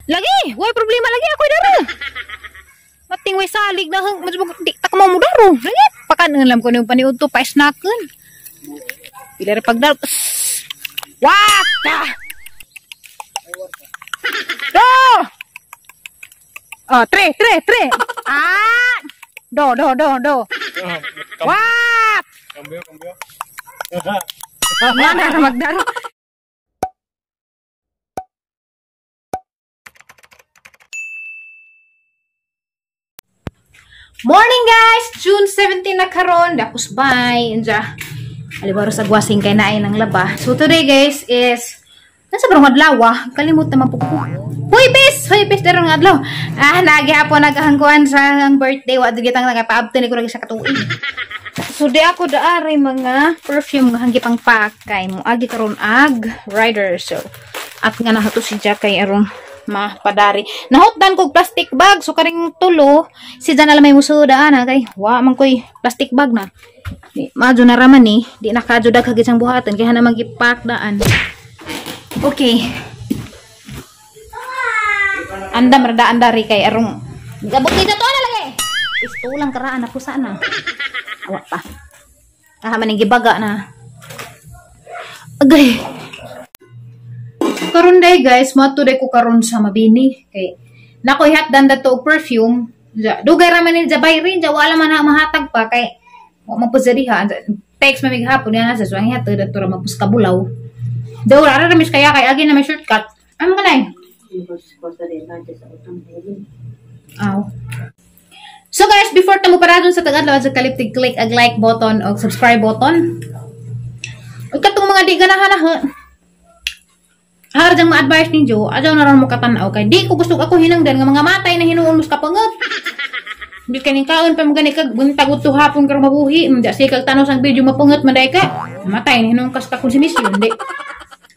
Lagi, way problema lagi ako daro. Mating way salig na hang di ta ka mo daro. Lagi pakanan lam ko ni paniud to pa snackan. Pila ra pagdar. Wah! Do! Oh, tre. Ah! Do. Wah! Cambio. Mana na magdaro. Morning guys! June 17 na karon. Dapos bye. Inja. Alibaro sa gwasing kay naay ng laba. So today guys is nasa barong adlaw. Kalimut naman po ko. Huy bis darong adlaw. Nagihapon naghangkuan sa ang birthday. Wa digitang nagapaabten ko lagi sa katuig. So di ako daari mga perfume nga hanggi pang pakay mo agi karon ag rider. So at nga nahato si Jack kay arong padari. Nahutdan kog plastic bag so karing tulo si Jan alam may musuda na kay wa man koy plastic bag na. Di madyo na raman ni di nakadyo daghag isang buhatan kaya na magipak daan. Okay. Andari kay arong gabot dito to na lagi. Istulang karaan ako sana. Awa pa. Maning gibaga na. Agay. Karon day guys, mo to day ko karon sa Mabini kay nakoy hatdan dato perfume. Dugay ra man ni jabay rin, wala man na mahatag pa kay mo magpuzadiha. Text mamig hapon yan sa suwang hatod dato ra magpuskabulaw. Daw ra ra mis kaya kay agi na may shortcut. Ano kanay? Aw. So guys, before tamo paradon sa tagadlaw sa kaliptig click ag like button o subscribe button. Ug katong mga di ganahan harjang ma-advise ninyo, ajaw na ron mo katanaw kay di ko gusto ako hinangdan nga mga matay na hinuon mo sa kapangat. Di kaning kaon pa magani kag buntagot to hapon karo mabuhi, mja sikag tanaw sang video mapungot manday ka. Matay na hinuon kas ka konsumisyon di.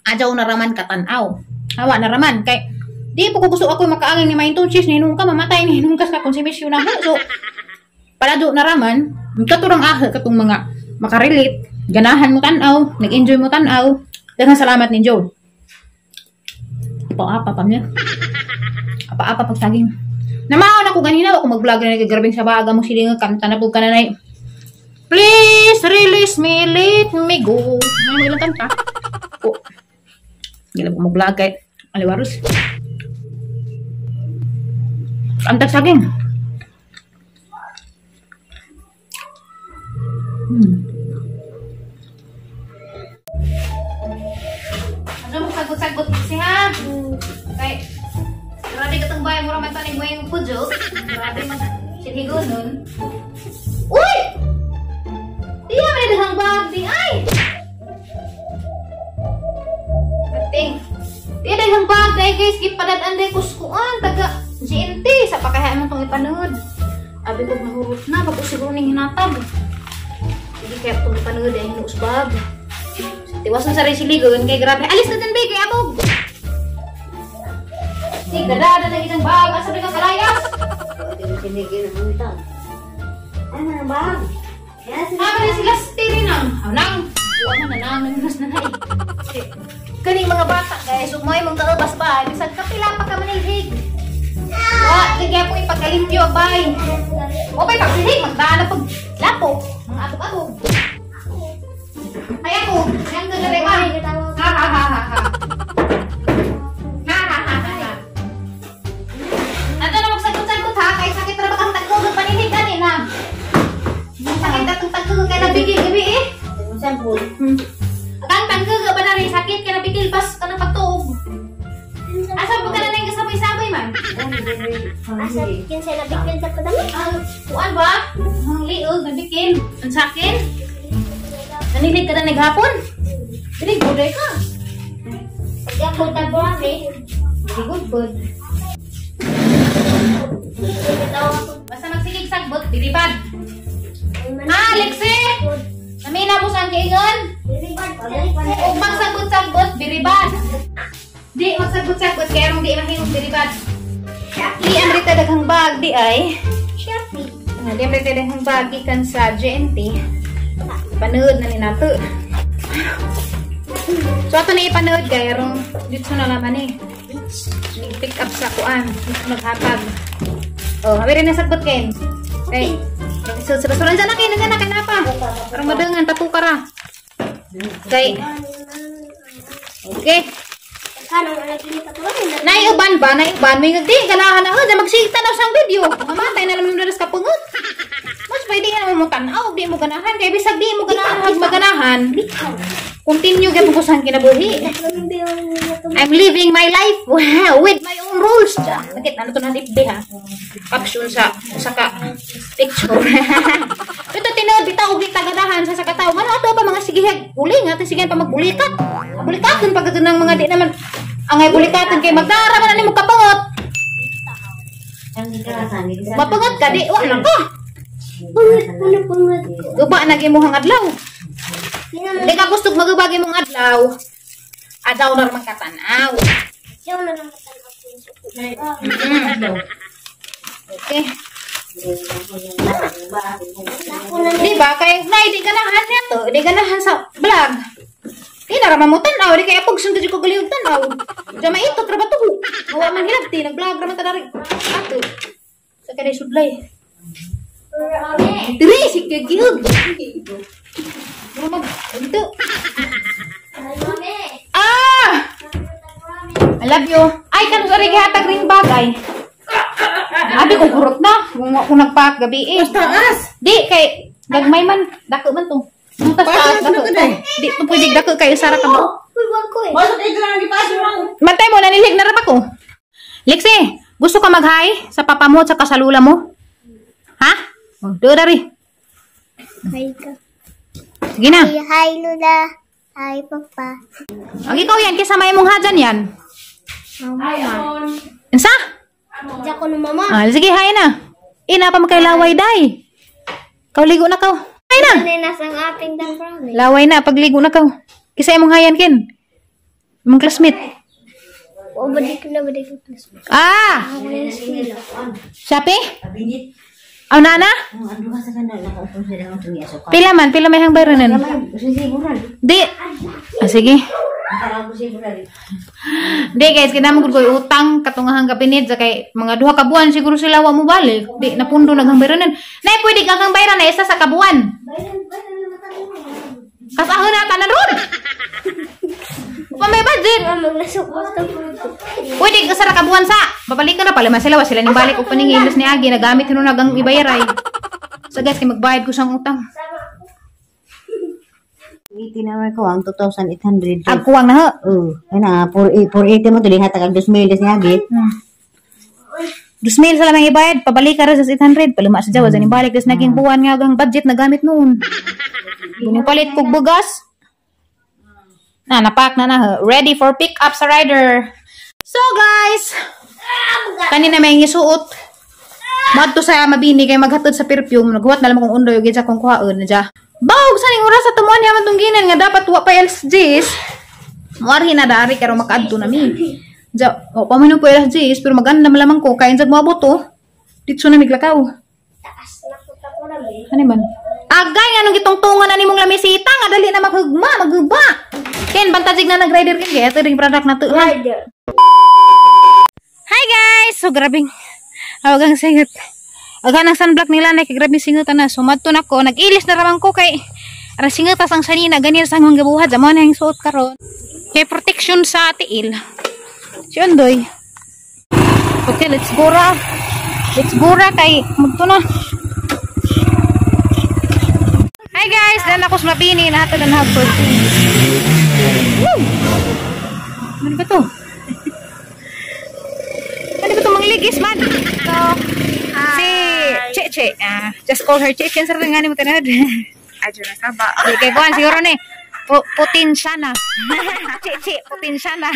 Ajaw na raman katanaw. Hawa na raman kay di po ko gusto ako makaangin nga mainton cheese na hinuon ka mamatay na hinuon kas ka konsumisyon na. So palado na raman, katurang katong mga makarelate, ganahan mo tanaw, nag-enjoy mo tanaw. Daghang salamat ninyo. Apa-apa pa niya. Apa-apa pag saging. Namaon ako ganina ako mag-vlog na nagagarbing sa baga mo siling kanta na po ka na. Please release me, let me go. Ano ilang kanta? Oh. Gila ko mag-vlog kay Aliwaros. Kanta saging. Ano mo sagot-sagot kasi ha? Okay. Grabe katong bahay mo raman tanig mo yung pudyo. Grabe mag-siligo nun. Uy! Di naman na daghang bag di ay! Ating. Di daghang bag dahil guys, gipadadaan dahil kuskuan. Taga GNT. Sa pakayaan mo itong ipanood. Abi ko mahurot na. Bago siguro ning hinatab. Hindi kaya itong ipanood ay hinusbag. Tiwasan sa resiligo yun kay grabe. Alis na tanbay kay abog. Sige, dadada na isang bag. Asabi kang kalayas. Sinigil mo ito. Ano na bag? Kaya sila stiri nang. Nang. Huwag na nang. Nangas na na eh. Kaning mga bata guys. Huwag mo ay mong taubas ba. Bisag kapila pa ka manihig. Kaya po ipagkalimpyo bay. O bay pagsihig. Magdaan na pag lapo. Mga atog-atog. Ay ako, yang gagawin ka. Ha. Ato na magsagot-sagot ha, kay sakit na ba kang tagtugod paninig kanina. Sakit na itong tagtugod kay nabigil gabi eh. Kang tagtugod ba na rin, sakit kay nabigil pas ka ng pagtuog. Asa po ka na na yung kasabay-sabay man? Asa, kinsa nabigil sa padami? Kuan ba? Ang liog, nabigil. Ang sakin? Nanilig ka na naghapon? Very good ka. Pag ako tabuhan eh. Very good, bud. Basta magsigig sagbot, diribad. Lexi! Namina mo saan kaingon? Huwag magsagbot-sagbot, biribad. Di magsagbot-sagbot, kaya rong di mahimong biribad. Di amrita daghang bag, di ay. Di amrita daghang bag, ikan sa GNT. Panood na ni nato. So ato na ipanood kaya rong dito na naman eh. pick up sa kuan. Naghatag. Oh, habi rin nasagot Ken. Okay. So, basuran dyan na Ken. Nandiyan na Ken pa. Parang madangan. Tato ka ra. Okay. Okay. Naiuban ba? Naiuban. May di. Ganahan na. Diyan magsita na sang video. Mamatay na naman yung ka pungot. Mas pwede ka naman mo tanaw. Di mo ganahan. Kaya bisag di mo ganahan. Huwag maganahan. Continue ka po sa kinabuhi. I'm living my life with my own rules. Bakit? Ano ito na libre ha? Caption sa ka picture. Ito tinod, bitaw, gitagadahan sa sakataw. Ano ito pa mga sigihag? Uling, ito sigihag pa magbulikat. Bulikatan pag ito ng mga di naman. Angay bulikatan kay magdaraman na ni magkapangot. Mapangot ka, di. Wala ka. Uba, nagimuhang adlaw. Hindi ka gusto magabagi mong adlaw. Adlaw na naman katanaw. Okay. Diba? Kaya di ganahan nito. Di ganahan sa vlog. Di naraman mo tanaw. Di kaya pag sunod ko galing tanaw. Diyan ito, trabato ko. Mawa man hilagti. Nag-vlog naman tanaw. Ato. Sa kaya sudlay. Diri, si kagiyog. Ito. I love you. Ay, kanong sorry hatag ring bagay. Abi ko kurot na. Kung nagpaak gabi eh. Taas. Di, kay gagmay man. Dako man to. Taas, dako to. Di, ito pwede dako kayo sara ka mo. Mantay mo, nanilig na rap ako. Lexi, gusto ka mag-hi sa papa mo at sa kasalula mo? Ha? Oh, doon dari. Hi ka. Sige na. Hi, Lula. Hi, Papa. Ang ikaw yan, kasama mong hadyan yan. Mama. Insa? Diyan ko na mama. Sige, hay na. Ina pa magkailaway, day. Ligo na ka. Hay na. Ano nasang ating dan promise? Laway na, pagligo na ka. Kisay mong hayan, Ken. Mong classmate. O, badik ko na. Siyapi? Aw nana? Pila may hang bayranan. Di. Sige. Di guys, kinamang koy utang katungahang kapinit sa kay mga 2 ka buwan siguro sila wa mo balik. Di napundo naghang bayranan. Nay pwede kang bayran na isa sa kabuan. Kasahon na tanan ron. Pa may budget. Pwede ka sa kabuan sa. Babalik ka na pala sila sila ning balik og paningin ni Agi nagamit hinuon nagang ibayaray. So guys, kay magbayad ko sang utang. Tinawag ko ang 2,800. Ang kuwang na ho. Ay na, 480 mo tuloy hatag ang 2,000 ni Agit. 2,000 sa lamang ibayad, pabalik ka rin sa 800. Paluma sa Jawa, zaning balik. Tapos naging buwan nga ang budget na gamit noon. Yung palit kong bugas. Napak na. Ready for pick up sa rider. So guys, kanina may isuot. Madto sa mabini kay maghatod sa perfume. Naghuwat na lang kung undoy yung sa kong kuhaon na dya. Bawag sa ning oras sa tumuan niya matungginan nga dapat wa pa LSGs. Muarhi na dari karo makaadto na mi. Ja, o paminong po LSGs pero maganda malamang ko kain sa moabot to. Ditso na miglakaw. Ano man? Agay nga nung gitungtungan na nimong lamisita nga dali na maghuba. Ken bantajig na nag-rider ken kay ato ring product na to. Rider. Hi guys. So grabing awagang singot. Aga ng sunblock nila na kay grabe singutan na. Sumadto na ko. Nag-ilis na ramang ko kay ara singutas ang sanina ganyan sang mga buhat. Amo na yung suot karon. Kay protection sa tiil. Si Ondoy. Okay, let's go ra. Let's go ra kay magto na. Hi guys, dan ako sa mabini na hatod ang hagpod. Woo! Ano ba to? Ano ba to mga ligis man? So, si Che. Just call her Che. Cancer nga ni mo tanad. Adyo na ka ba? Di kay buwan siguro ni. Putin siya na. Che, putin siya na.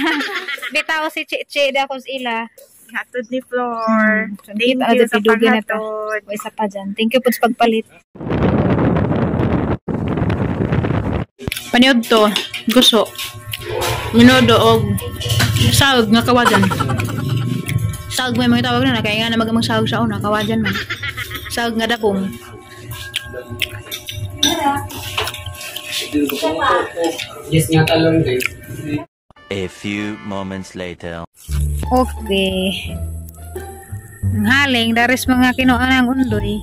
Bitaw si Che da ko ila. Hatod ni Flor. Thank you sa paghatod. O isa pa dyan. Thank you po sa pagpalit. Paniod to. Gusto. Minodo og sahog nga kawadan. Sahog may mga tawag na. Kaya nga na magamang sahog sa una. Kawadan man. Sahog nga dakong. Yes, nga talong din. A few moments later. Okay. Ang haling, daris mga kinuan ang undoy.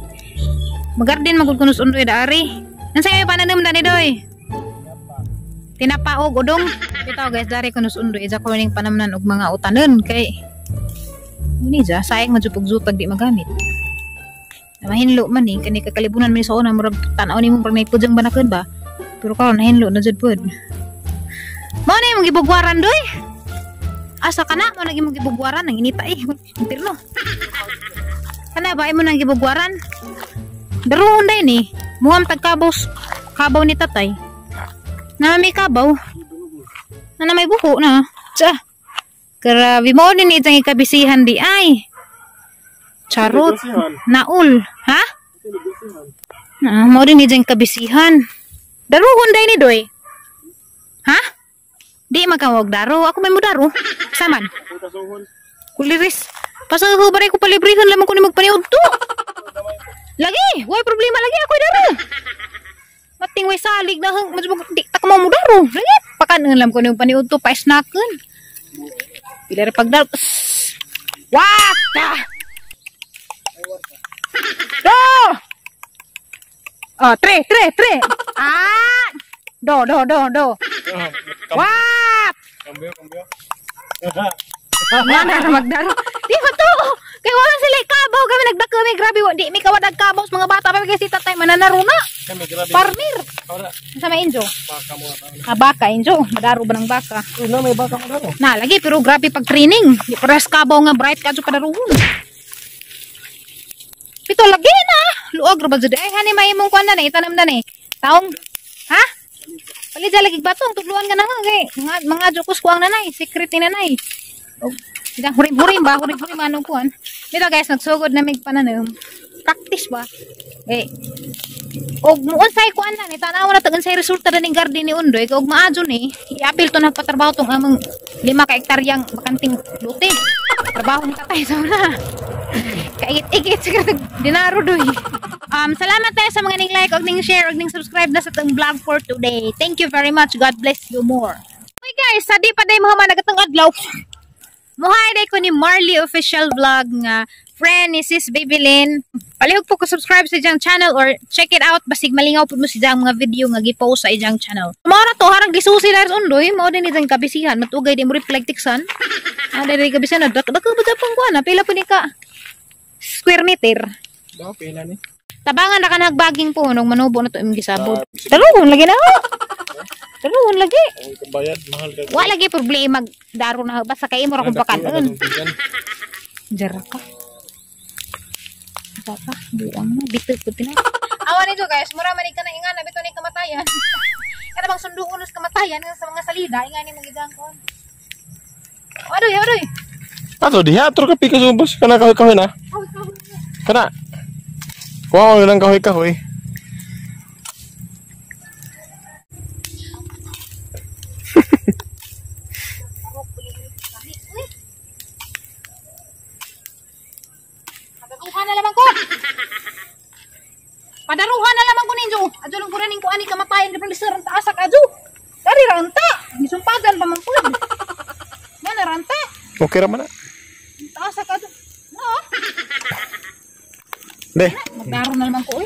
Magardin magkukunus undoy dari. Nansa may pananam na ni doy? Tinapaog udong. Bitaw guys, dari kunus undoy. Isa ko ning panamnan og mga utanon kay ini ja sayang majupog-jutag di magamit. Mahinlo man ni kani kakalibunan man sa una murag tan-aw nimo pag naipud jang banakon ba. Pero karon nahinlo na jud pud. Mao na imong gibugwaran doy. Asa kana mo nang imong gibugwaran nang inita interno. Kana ba imo nang gibugwaran? Daruhon day ni. Muam kabaw ni tatay. Na may kabaw. Na may buko na. Tsa. Grabe mo din itang ikabisihan di ay. Charot. Naul. Ha? Mo din itang ikabisihan. Daruhon day ni doy. Ha? Di makawag daro. Ako may mo daro. Saman. Kuliris. Pasang ako baray ko palibrihan lamang ko ni magpaniod to. Lagi. Way problema lagi. Ako'y daro. Mating way salig na hang. Di tak mo mo daro. Lagi. Pakan lang ko ni magpaniod to. Pa-snackan. Pilari pagdaro. Waka! Do! Oh, tre. Ah! Do. Wap! Cambio. Mana magdaro. Di ba to? Kaya wala sila kabaw kami nagdakami. Grabe, di may kawadag kabaw sa mga bata. Kami kasi tatay mananaro na. Farmir. Sa may injo. Baka injo. Madaro ba ng baka? May baka mo daro. Na, lagi pero grabe pag training. Di pares kabaw nga bright kadyo kadaruhon. Pito lagi na. Luag ra ba jud ay hani may imong kuan na itanam na ni. Taong ha? Palidya lagi batong tudluan ka na nga kay mga jukos kuang nanay, secret ni nanay. Og sidang hurim-hurim anong kuan. Dito guys, nagsugod na mig pananam. Practice ba? Og muon say kuan na ni tanaw na tagan say resulta ning garden ni Undoy og maadyo ni iapil to nagpatrabaho tong among 5 ka hektaryang bakanting luti. Trabaho ni tatay sa una. Kaigit siguro dinaro doy. Salamat tayo sa mga ning-like og ning-share og ning-subscribe na sa tong vlog for today. Thank you very much. God bless you more. Okay guys, sadi pa day mga nagatong adlaw. Muhay day ko ni Marley Official Vlog nga friend ni Sis Babylin. Palihog po ko subscribe sa iyang channel or check it out basig malingaw po mo sa iyang mga video nga gipost sa iyang channel. Mao na to harang gisusi dahil Undoy, mao din itong kabisihan matugay di mo reflect tiksan. Dahil kabisihan na dako ba pang kuan pila po ni ka square meter. Ba pila ni? Tabangan na ka nagbaging po nung manubo na to imong gisabot. Taluhon lagi na. Taluhon lagi. Bayad mahal ka. Wa lagi problema daro na basta kay imo ra kung pakanon. Jara ka. Baka di ang bitul putin. Awan ito guys, mura man ka na ingan na bito ni kamatayan. Kada bang sunduon sa kamatayan sa mga salida ingani mo gidang ko. Adoy. Ato diha atro ka pika subos kana kahoy na. Kana. Kuha ko ng kahoy. Padaruhan na lamang ko ninyo. Adyo lang ko rin ko ani kamatayan na palisarang taasak adyo. Dari ranta. Gisumpadan pa man po. Yan ranta. Okay ra man na. Taasak adyo. No. De. Magdaro na lamang ko.